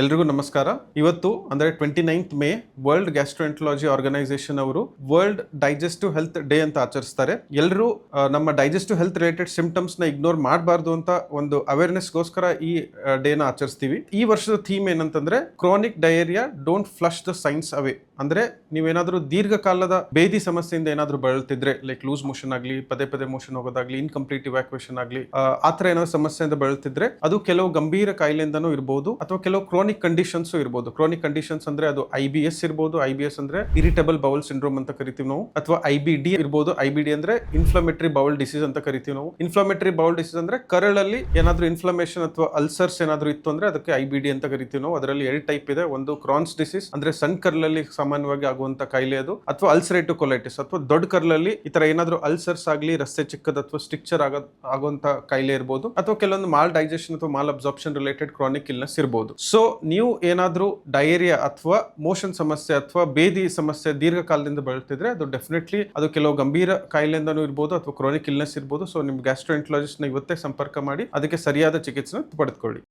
ಎಲ್ರಿಗೂ ನಮಸ್ಕಾರ. ಇವತ್ತು ಅಂದ್ರೆ 29th ಮೇ ವರ್ಲ್ಡ್ ಗ್ಯಾಸ್ಟ್ರೋಎಂಟರಾಲಜಿ ಆರ್ಗನೈಸೇಷನ್ ಅವರು ವರ್ಲ್ಡ್ ಡೈಜೆಸ್ಟಿವ್ ಹೆಲ್ತ್ ಡೇ ಅಂತ ಆಚರಿಸ್ತಾರೆ. ಎಲ್ಲರೂ ನಮ್ಮ ಡೈಜೆಸ್ಟಿವ್ ಹೆಲ್ತ್ ರಿಲೇಟೆಡ್ ಸಿಂಪ್ಟಮ್ಸ್ ನ ಇಗ್ನೋರ್ ಮಾಡಬಾರ್ದು ಅಂತ ಒಂದು ಅವೇರ್ನೆಸ್ ಗೋಸ್ಕರ ಈ ಡೇನ ಆಚರಿಸ್ತೀವಿ. ಈ ವರ್ಷದ ಥೀಮ್ ಏನಂತಂದ್ರೆ chronic diarrhoea don't flush the signs away. ಅಂದ್ರೆ ನೀವೇನಾದ್ರೂ ದೀರ್ಘಕಾಲದ ಬೇದಿ ಸಮಸ್ಯೆಯಿಂದ ಏನಾದ್ರೂ ಬಳಲ್ತಿದ್ರೆ, ಲೈಕ್ ಲೂಸ್ ಮೋಷನ್ ಆಗ್ಲಿ, ಪದೇ ಪದೇ ಮೋಷನ್ ಹೋಗೋದಾಗ್ಲಿ, ಇನ್ಕಂಪ್ಲೀಟ್ ಇವ್ಯಾಕ್ಯುಯೇಷನ್ ಆಗ್ಲಿ, ಆತರ ಏನಾದ್ರು ಸಮಸ್ಯೆಯಿಂದ ಬಳಲ್ತಿದ್ರೆ ಅದು ಕೆಲವು ಗಂಭೀರ ಕಾಯಿಲೆಯಿಂದನೂ ಇರಬಹುದು ಅಥವಾ ಕೆಲವು ಕ್ರಾನಿಕ್ ಕಂಡೀಷನ್ಸ್ ಇರಬಹುದು. ಕ್ರಾನಿಕ್ ಕಂಡೀಷನ್ಸ್ ಅಂದ್ರೆ ಅದು IBS ಇರಬಹುದು. IBS ಅಂದ್ರೆ ಇರಿಟೇಬಲ್ ಬೌಲ್ ಸಿಂಡ್ರೋಮ್ ಅಂತ ಕರಿತೀವಿ ನಾವು. ಅಥವಾ IBD ಇರಬಹುದು. IBD ಅಂದ್ರೆ ಇನ್ಫ್ಲಮೇಟರಿ ಬೌಲ್ ಡಿಸೀಸ್ ಅಂತ ಕರಿತೀವಿ ನಾವು. ಇನ್ಫ್ಲಮೇಟರಿ ಬೌಲ್ ಡಿಸೀಸ್ ಅಂದ್ರೆ ಕರಳಲ್ಲಿ ಏನಾದ್ರೂ ಇನ್ಫ್ಲಮೇಷನ್ ಅಥವಾ ಅಲ್ಸರ್ಸ್ ಏನಾದ್ರೂ ಇತ್ತು ಅಂದ್ರೆ ಅದಕ್ಕೆ IBD ಅಂತ ಕರಿತೀವಿ ನಾವು. ಅದರಲ್ಲಿ 2 ಟೈಪ್ ಇದೆ. ಒಂದು ಕ್ರಾನ್ಸ್ ಡಿಸೀಸ್ ಅಂದ್ರೆ ಸಣ್ಣ ಕರ್ಲಲ್ಲಿ ಸಾಮಾನ್ಯವಾಗಿ ಆಗುವಂತ ಕಾಯಿಲೆ ಅದು, ಅಥವಾ ಅಲ್ಸರೇಟಿವ್ ಕೊಲೈಟಿಸ್ ಅಥವಾ ದೊಡ್ಡ ಕರ್ಲಲ್ಲಿ ಈ ತರ ಏನಾದ್ರೂ ಅಲ್ಸರ್ಸ್ ಆಗ್ಲಿ, ರಸ್ತೆ ಚಿಕ್ಕದ ಅಥವಾ ಸ್ಟಿಕ್ಚರ್ ಆಗುವಂತ ಕಾಯಿಲೆ ಇರಬಹುದು. ಅಥವಾ ಕೆಲವೊಂದು ಮಾಲ್ ಡೈಜೆಷನ್ ಅಥವಾ mall absorption related chronic illness ಇರಬಹುದು. ಸೊ ನೀವು ಏನಾದ್ರೂ ಡಯೇರಿಯಾ ಅಥವಾ ಮೋಷನ್ ಸಮಸ್ಯೆ ಅಥವಾ ಬೇದಿ ಸಮಸ್ಯೆ ದೀರ್ಘಕಾಲದಿಂದ ಬಳಲ್ತಿದ್ರೆ ಅದು ಡೆಫಿನೆಟ್ಲಿ ಅದು ಕೆಲವು ಗಂಭೀರ ಕಾಯಿಲೆಯಿಂದನೂ ಇರಬಹುದು ಅಥವಾ ಕ್ರಾನಿಕ್ ಇಲ್ನೆಸ್ ಇರಬಹುದು. ಸೊ ನಿಮ್ ಗ್ಯಾಸ್ಟ್ರೋಎಂಟರಾಲಜಿಸ್ಟ್ ನ ಇವತ್ತೇ ಸಂಪರ್ಕ ಮಾಡಿ ಅದಕ್ಕೆ ಸರಿಯಾದ ಚಿಕಿತ್ಸೆ ಪಡೆದುಕೊಳ್ಳಿ.